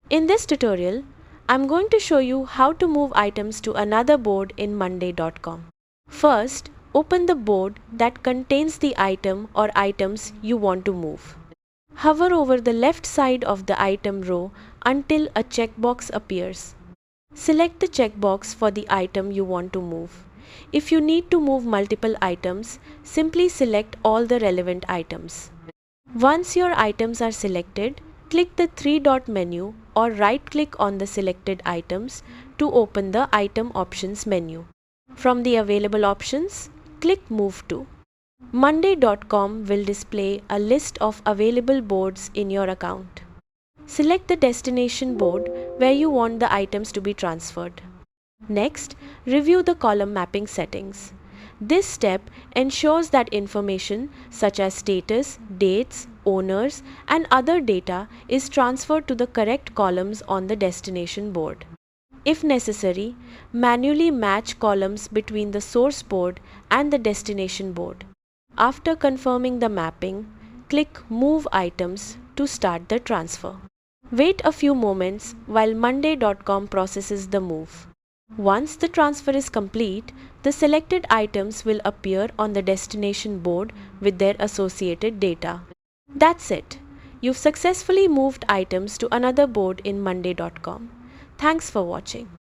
In this tutorial, I'm going to show you how to move items to another board in monday.com. First, open the board that contains the item or items you want to move. Hover over the left side of the item row until a checkbox appears. Select the checkbox for the item you want to move. If you need to move multiple items, simply select all the relevant items. Once your items are selected, click the three-dot menu or right-click on the selected items to open the Item Options menu. From the available options, click Move to. monday.com will display a list of available boards in your account. Select the destination board where you want the items to be transferred. Next, review the column mapping settings. This step ensures that information such as status, dates, owners, and other data is transferred to the correct columns on the destination board. If necessary, manually match columns between the source board and the destination board. After confirming the mapping, click Move Items to start the transfer. Wait a few moments while monday.com processes the move. Once the transfer is complete, the selected items will appear on the destination board with their associated data. That's it. You've successfully moved items to another board in monday.com. Thanks for watching.